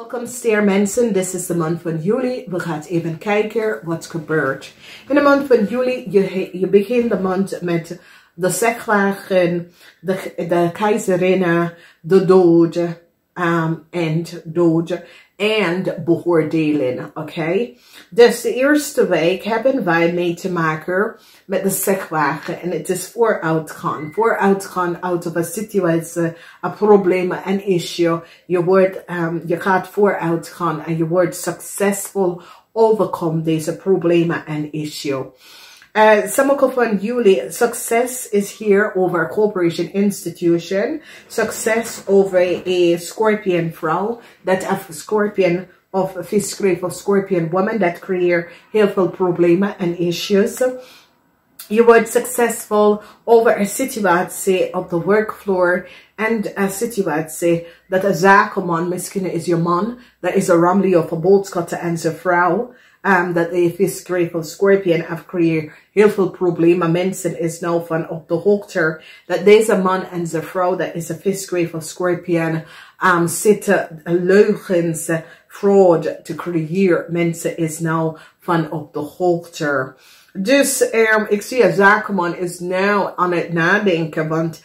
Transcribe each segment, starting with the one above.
Welkom Stier mensen, dit is de maand van juli. We gaan even kijken wat gebeurt. In de maand van juli, je begint de maand met de zegwagen, de keizerinnen, de doden en beoordeling. Oké? Dus de eerste week hebben wij mee te maken met de zegwagen. En het is vooruitgaan. Vooruitgaan out of a situatie, een probleem, een issue. Je gaat vooruitgaan en je wordt succesvol overkomen deze problemen en issue. Sommige van jullie, success is hier over corporation institution. Success over a scorpion vrouw. Dat a scorpion of a visgrave of scorpion woman. Dat creëert heel veel problemen en issues. Je wordt succesvol over een situatie op de werkvloer en een situatie dat een zakenman, misschien is je man, dat is een ramli of een boodschappen en zijn vrouw. Dat de visgrave of scorpion heeft creëert heel veel problemen. Mensen is nou van op de hoogte dat deze man en zijn vrouw, dat is een visgrave of scorpion, zitten leugens, fraud te creëren. Mensen is nou van op de hoogte. Dus ik zie een zakenman is nou aan het nadenken, want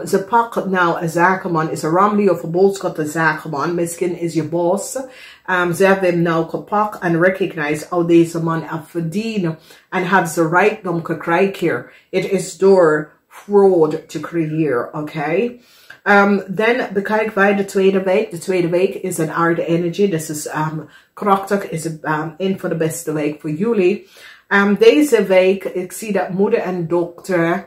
ze pakken nou een zakenman, is een ramli of een boodschappen zakenman, misschien is je boss. Ze hebben hem nou gepakt en recognize al deze man heeft verdiend en heeft ze rijkdom gekregen. Het is door fraud te creëren, oké? Dan bekijken wij de tweede week. De tweede week is een aarde energie, dus is krachtig, is een van de beste weken voor jullie. Deze week, ik zie dat moeder en dochter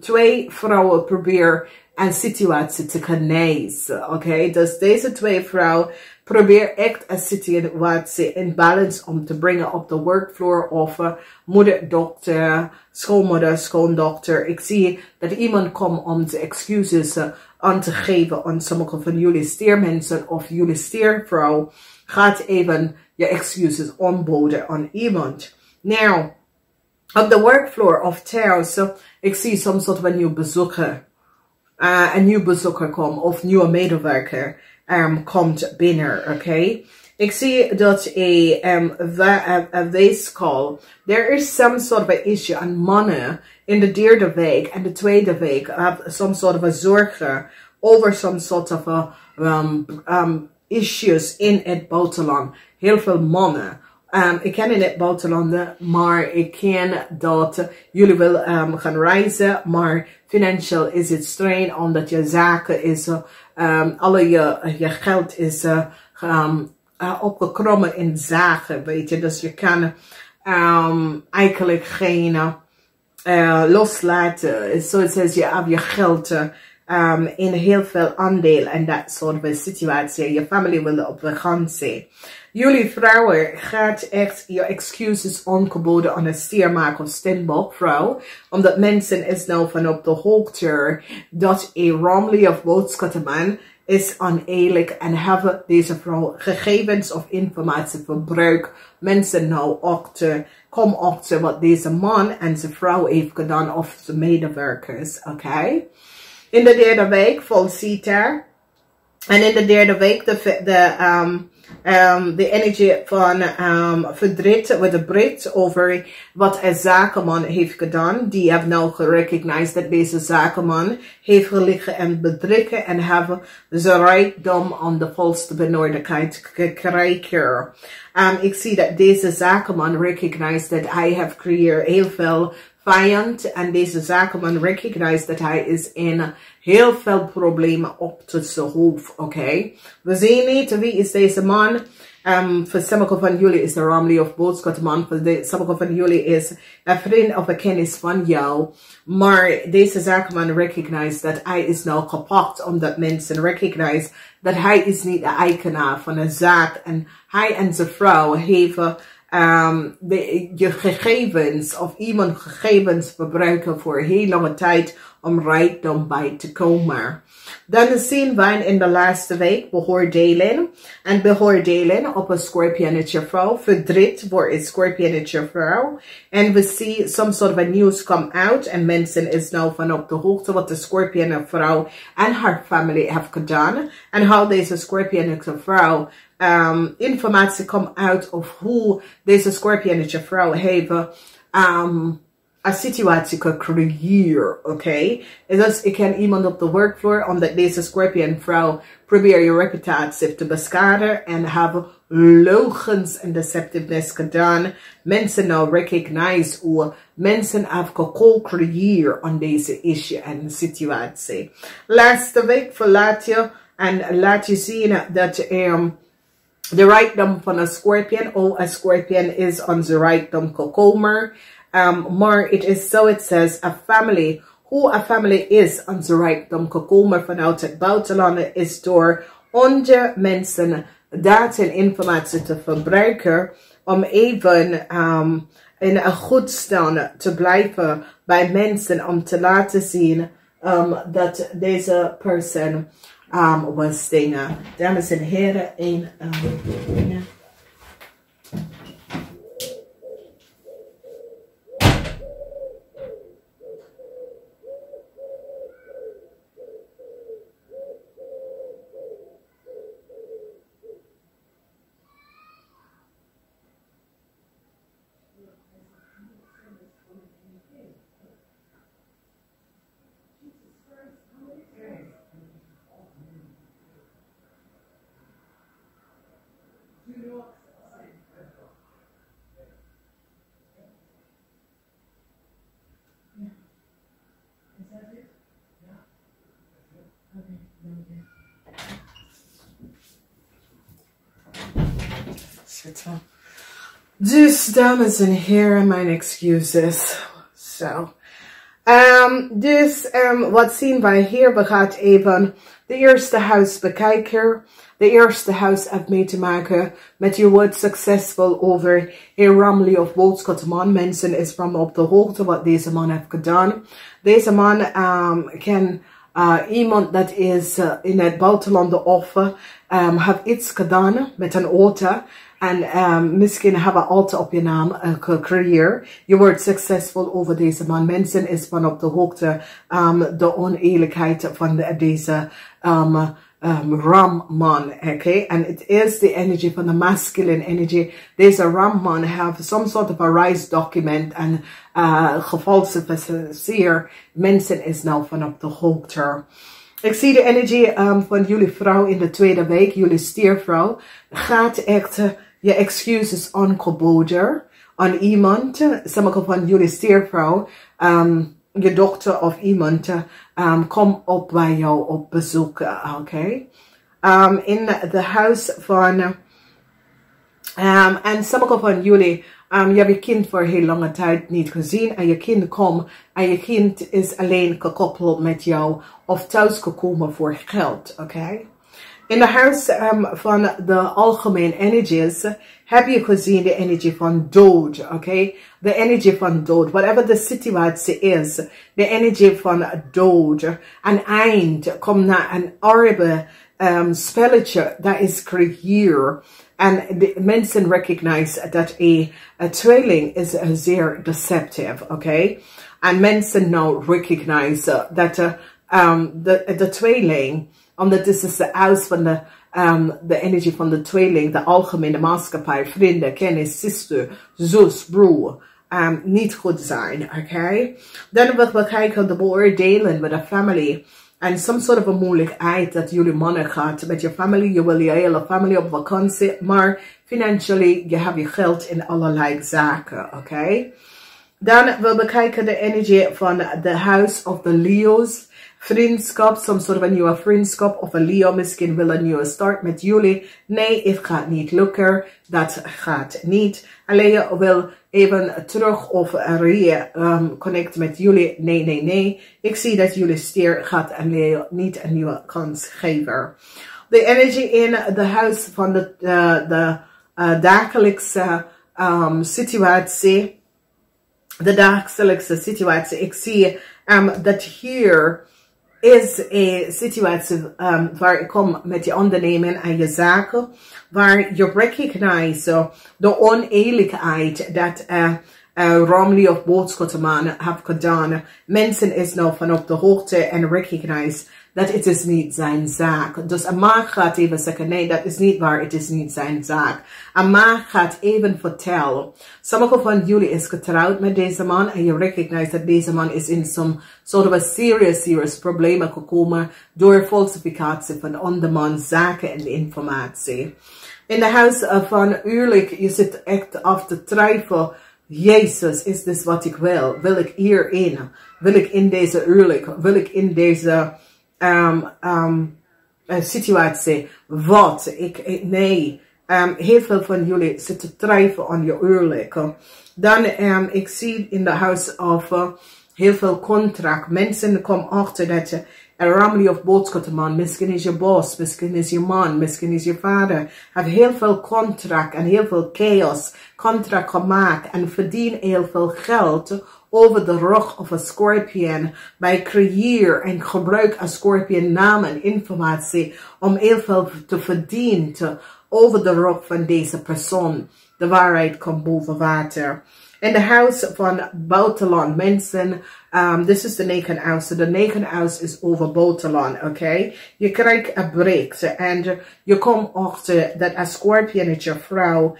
twee vrouwen proberen een situatie te genezen. Oké, dus deze twee vrouwen proberen echt een situatie in balance om te brengen op de werkvloer of moeder, dochter, schoonmoeder, schoondochter. Ik zie dat iemand komt om de excuses aan te geven aan sommige van jullie stiermensen of jullie stiervrouw. Gaat even je excuses aanboden aan iemand. Nou, op de workfloor of thuis, ik zie soms dat we een nieuw bezoeker komt of nieuwe medewerker komt binnen, oké? Ik zie dat een weeskaal, er is some sort of issue aan mannen in de derde week en de tweede week, some sort of zorgen over some sort of issues in het buitenland. Heel veel mannen. Ik ken in het buitenland, maar ik ken dat jullie willen gaan reizen, maar financieel is het strain, omdat je zaken is, alle je geld is opgekrommen in zaken, weet je. Dus je kan eigenlijk geen loslaten. Zoals je hebt je geld in heel veel aandeel en dat soort van situatie. Je familie wil op vakantie. Jullie vrouwen gaat echt je excuses aangeboden aan een stiermaker of steenbokvrouw. Omdat mensen is nou van op de hoogte dat een ramli of boodschappenman is oneerlijk en hebben deze vrouw gegevens of informatie verbruikt. Mensen nou komen achter wat deze man en zijn vrouw heeft gedaan of zijn medewerkers, oké? In de derde week volziet er. En in de derde week de energie van verdriet met de Brit over wat een zakenman heeft gedaan. Die hebben nou gerecognized dat deze zakenman heeft gelegen en bedriegen en hebben zijn rijkdom aan de volste benodigdheid gekregen. Ik zie dat deze zakenman recognized dat hij heeft gecreëerd heel veel vijand en deze zakenman recognized dat hij is in heel veel problemen op tot zijn hoofd, oké? We zien niet wie is deze man. Voor sommige van jullie is de ramli of boodschappenman. Voor sommige van jullie is een vriend of een kennis van jou. Maar deze zakenman recognized dat hij is nou gepakt omdat mensen recognize dat hij is niet de eigenaar van een zaak en hij en zijn vrouw hebben je gegevens of iemand gegevens verbruiken voor heel lange tijd om rijkdom bij te komen. Dan zien wij in de laatste week beoordeling. En beoordeling op een Scorpionnetje vrouw. Verdriet voor een Scorpionnetje vrouw. En we zien some sort of a news come out. En mensen is nou van op de hoogte wat de Scorpionnetje vrouw en haar familie heeft gedaan. En hoe deze Scorpionnetje vrouw informatie komt uit of hoe deze Scorpionnetje vrouw heeft een situatie gecreëerd, oké? Dus ik ken iemand op de werkvloer, omdat deze Scorpion vrouw probeert je reputatie te beschadigen en hebben logens en deceptiveness gedaan. Mensen nou recognize hoe mensen hebben gecreëerd aan deze issue en situatie. Laatste week verlaat je en laat je zien dat de rijkdom van een Scorpion, een Scorpion is onze rijkdom gekomen. Maar it is so it says a family, hoe a family is onze rijkdom gekomen vanuit het buitenland is door onze mensen data en informatie te verbruiken om even in een goed stand te blijven bij mensen om te laten zien dat deze persoon was dingen. Dames en heren, Dus, dames en heren, mijn excuses. Zo. Wat zien wij hier? We gaan even de eerste huis bekijken. De eerste huis heeft mee te maken met je wordt succesvol over een ramli of boodschapman. Mensen is van op de hoogte wat deze man heeft gedaan. Deze man kan iemand dat is in het buitenland of heeft iets gedaan met een auto. En misschien hebben we altijd op je naam gecreëerd. Je wordt succesvol over deze man. Mensen is van op de hoogte de oneerlijkheid van deze Ramman, okay? And it is the energy from the masculine energy. Deze Ramman have some sort of a rise document and gefalsificeerd. Mensen is nou van op de hoogte. Ik zie de energie van jullie vrouw in de tweede week, jullie stiervrouw, gaat echt je excuses aangeboden aan iemand. Sommige van jullie stiervrouw, je dochter of iemand, kom op bij jou op bezoek, oké? In de huis van, en sommige van jullie, je hebt je kind voor heel lange tijd niet gezien en je kind komt en je kind is alleen gekoppeld met jou of thuisgekomen voor geld, oké? In de huis van de algemene energies heb je gezien de energie van dood, oké? De energie van dood, whatever de situatie is, de energie van dood. Een eind komt naar een arbe spelletje dat is gecreëerd. En de mensen recognize dat een tweeling is zeer deceptive, oké? En mensen now recognize dat de tweeling, omdat dit is de huis van de energie van de tweeling, de algemene maatschappij, vrienden, kennis, zuster, zus, broer, niet goed zijn, oké? Dan willen we kijken de beoordelen met de familie. En some sort of a moeilijkheid dat jullie mannen gaat met je familie. Je wil je hele familie op vakantie, maar financially, je hebt je geld in allerlei zaken, oké? Dan willen we kijken de energie van de huis of de Leo's. Vriendschap, some sort of a nieuwe vriendschap of een Leo misschien wil een nieuwe start met jullie. Nee, het gaat niet lukken. Dat gaat niet. Alleen je wil even terug of connect met jullie. Nee, nee, nee. Ik zie dat jullie stier gaat een Leo niet een nieuwe kans geven. De energie in de huis van de dagelijkse situatie. De dagelijkse situatie. Ik zie Dat hier is een situatie waar ik kom met je onderneming en je zaken, waar je recognize de oneerlijkheid dat Romley of Boodschappenman heeft gedaan. Mensen is nou van op de hoogte en recognize dat het is niet zijn zaak. Dus een man gaat even zeggen, nee, dat is niet waar, het is niet zijn zaak. Een man gaat even vertellen. Sommige van jullie is getrouwd met deze man en je recognize dat deze man is in some sort of a serious problemen gekomen door falsificatie van andermans zaken en informatie. In de huis van huwelijk, je zit echt af te twijfelen. Jezus, is dit wat ik wil? Wil ik hierin? Wil ik in deze huwelijk? Wil ik in deze situatie? Wat? Nee. Heel veel van jullie zitten twijfelen aan je huwelijk. Dan, ik zie in de huis of heel veel contract. Mensen komen achter dat je een ramlie of boodschappenman, misschien is je boss, misschien is je man, misschien is je vader, heeft heel veel contract en heel veel chaos, contract gemaakt en verdient heel veel geld over de rug of een scorpion bij creëer en gebruik een scorpion naam en informatie om heel veel te verdienen over de rug van deze persoon. De waarheid komt boven water. In de huis van buitenland mensen, dit is de 9 huis. De 9 huis is over buitenland, oké? Je krijgt een break en je komt achter dat een scorpionetje vrouw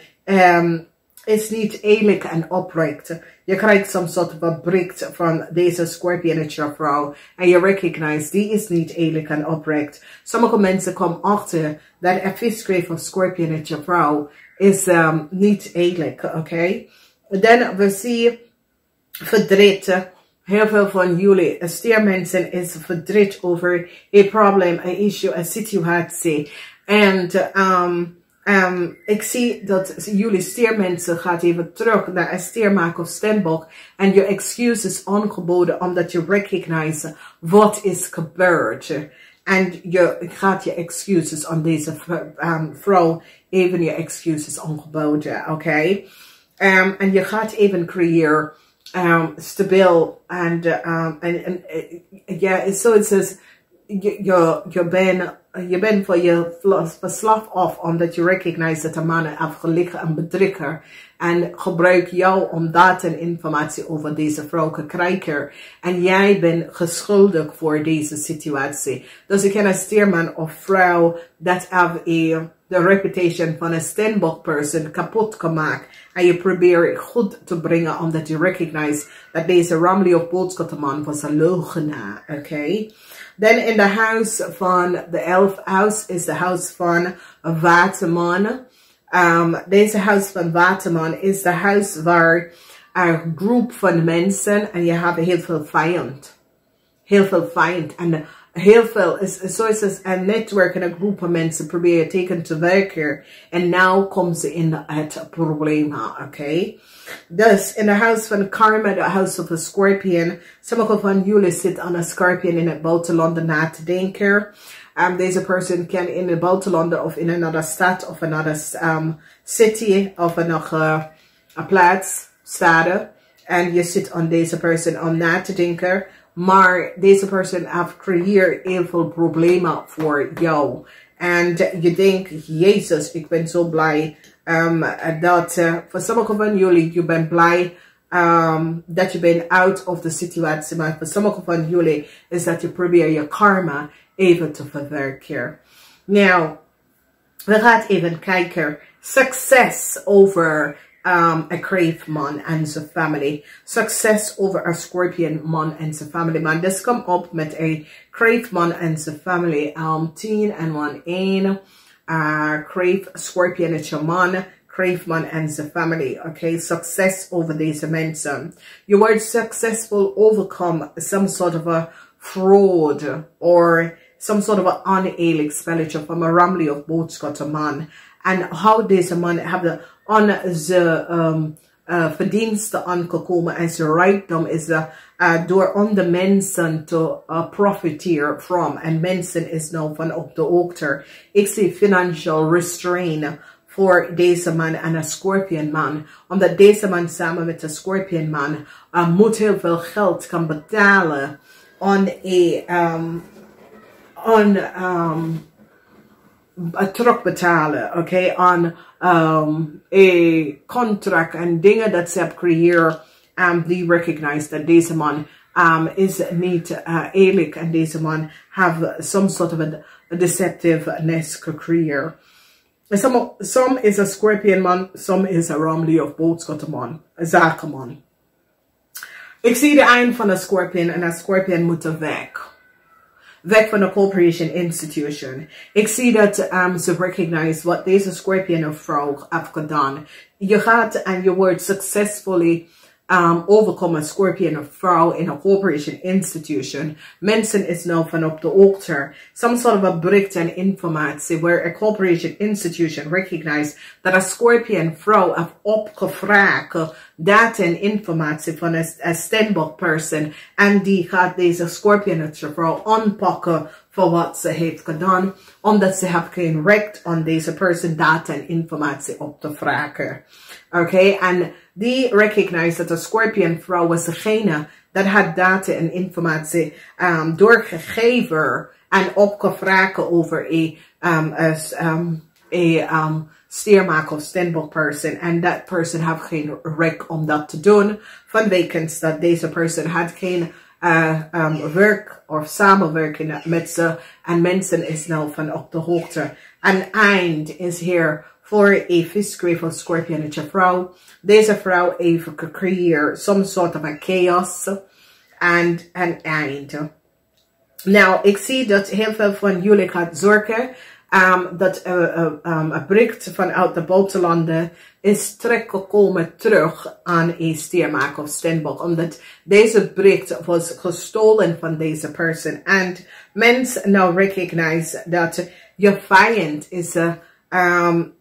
is niet eerlijk en oprecht. Je krijgt some soort van break van deze scorpionetje vrouw en je recognize die is niet eerlijk en oprecht. Sommige mensen komen achter dat een visschreef of scorpionetje vrouw is niet eerlijk, oké? Dan we zien verdriet. Heel veel van jullie stiermensen is verdriet over een probleem, een issue, een situatie. En ik zie dat jullie stiermensen gaat even terug naar een stiermaak of stembok en je excuses aangeboden omdat je recognize wat is gebeurd. En je gaat je excuses aan deze vrouw even je excuses aangeboden, oké? En je gaat even creëren stabiel en ja, zo het is je bent voor je verslaafd af omdat je recognize dat de mannen heeft gelegen en bedrikker en gebruik jou om data en informatie over deze vrouw te krijgen en jij bent geschuldig voor deze situatie. Dus ik ken een stierman of vrouw dat heeft de reputation van een steenbok person kapot gemaakt en je probeert goed te brengen omdat je recognize dat deze Ramley of boodschappenman was een leugenaar, oké? Dan in de huis van de 11 huis is de huis van een waterman. Deze huis van waterman is de huis waar een groep van mensen en je hebt heel veel vijand. Heel veel vijand en heel veel zoals een netwerk en een groep van mensen proberen tegen te werken en nu komen ze in het probleem, oké? Dus in de huis van karma, de huis of a scorpion, sommige van jullie zitten aan een scorpion in het buitenland na te denken. Deze persoon kan in het buitenland of in een andere stad of een andere city of een andere plaats staan. En je zit aan deze persoon om na te denken. Maar deze persoon heeft gecreëerd heel veel problemen voor jou. En je denkt, Jezus, ik ben zo blij dat voor sommige van jullie, je bent blij dat je bent out of de situatie. Maar voor sommige van jullie is dat je probeert je karma even te verwerken. Nou, we gaan even kijken. Succes over een crave man en zijn familie. Succes over een scorpion man en zijn familie. Maar dit komt op met een crave man en zijn familie. 10 en 1. Crave scorpionetje man. Crave man en zijn familie. Oké, succes over deze mensen. Je wordt succesvol overcome some sort of a fraud or some sort of an oneerlijk spelletje van een Ramley of boodschappenman. En hoe deze man hebben aan zijn verdiensten aangekomen en zijn rijkdom is door andere mensen te profiteren van. En mensen is nou van op de hoogte. Ik zie financial restraint voor deze man en een Scorpion man. Omdat deze man samen met een Scorpion man moet heel veel geld kan betalen terug betalen, oké, aan een contract en dingen dat ze hebben gecreëerd, die recognize dat deze man is niet eerlijk en deze man have some sort of a deceptiveness gecreëerd. Some is a Scorpion man, some is a Ramli of boodschappenman, een zakenman. Ik zie de eind van een Scorpion en een Scorpion moet weg. Weg van de corporation institution. Ik zie dat ze recognize wat deze Scorpion of vrouw heeft gedaan. Je gaat en je wordt successfully overkomen Scorpion of vrouw in a corporation institution. Mensen is nou van op de hoogte. Some sort of a bericht en informatie where a corporation institution recognize dat a Scorpion vrouw heeft opgevraagd data en informatie van een standbook person en die gaat deze Scorpion vrouw aanpakken voor wat ze heeft gedaan, omdat ze heeft geen recht aan deze person data en informatie op te vragen. Oké, en die recognize dat de Scorpion vrouw was degene dat had data en informatie doorgegeven en opgevraagd over een steermaker of standbook person. En dat person heeft geen recht om dat te doen. Vanwege dat deze person had geen werk of samenwerking met ze. En mensen is nou van op de hoogte. En eind is hier voor een visgrave of Scorpionetje vrouw. Deze vrouw heeft gecreëerd some sort of a chaos en een eind. Nou, ik zie dat heel veel van jullie gaat zorgen dat een bericht vanuit de buitenlanden is teruggekomen terug aan een steermaker of standbook. Omdat deze bericht was gestolen van deze person. En mensen nou recognize dat je vijand is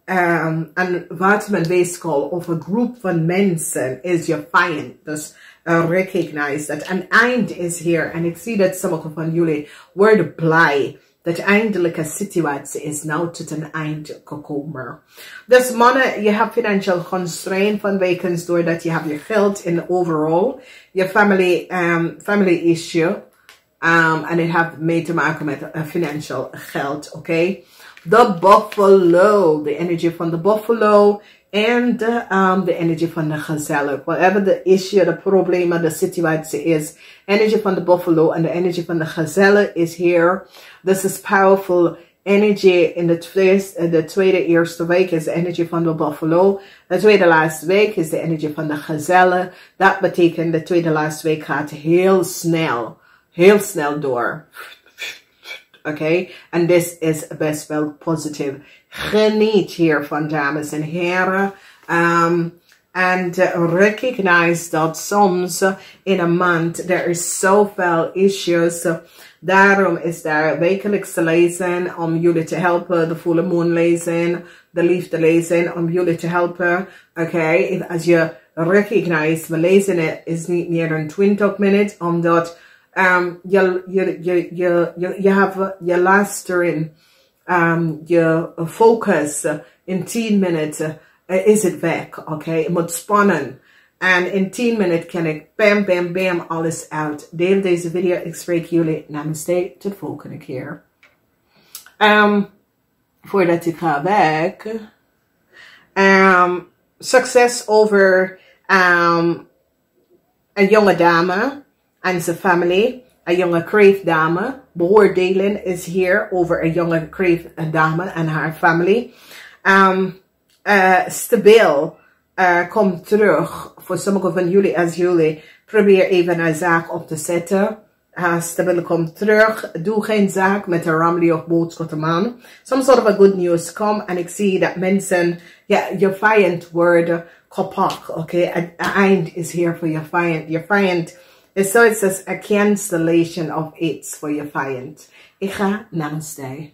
en wat men weeskal of een groep van mensen is je vijand. Dus recognize dat. Een eind is hier. En ik zie dat sommige van jullie worden blij dat eindelijk een situatie is nou tot een eind gekomen. Dus mannen, je hebt financial constraint vanwege doordat je hebt je geld in overall. Je family issue. En het heeft mee te maken met financial geld, oké? De buffalo, de energie van de buffalo en de energie van de gazelle. Whatever the issue, de problemen, de situatie is, energie van de buffalo en de energie van de gazelle is here. This is powerful energy in de tweede eerste week is de energie van de buffalo. De tweede laatste week is de energie van de gazelle. Dat betekent de tweede laatste week gaat heel snel door. Oké, en dit is best wel positief. Geniet hiervan, dames en heren. En recognize dat soms in een maand er is zoveel issues. Daarom is daar wekelijkse lezen om jullie te helpen. De full moon lezen, de liefde lezen om jullie te helpen. Oké, als je recognize, we lezen het is niet meer dan 20 minuten, omdat je luisteren, je focus in 10 minuten is het weg, oké? Je moet spannen. En in 10 minuten kan ik bam, bam, bam alles uit. Deel deze video. Ik spreek jullie. Namaste. Tot de volgende keer. Voordat ik ga weg. Succes over een jonge dame en zijn familie. Een jonge kreeftdame. Beoordeling is hier over een jonge kreeftdame en haar familie. Stabiel. Kom terug. Voor sommige van jullie, als jullie probeer even een zaak op te zetten. Stabiel, kom terug. Doe geen zaak met een ramli of boodschappenman. Some sort of a good news come. En ik zie dat mensen, je vijand worden kapot. Oké, het eind is hier voor je vijand. Je vijand is zoiets als a cancellation of iets voor je vijand. Ik ga namaste.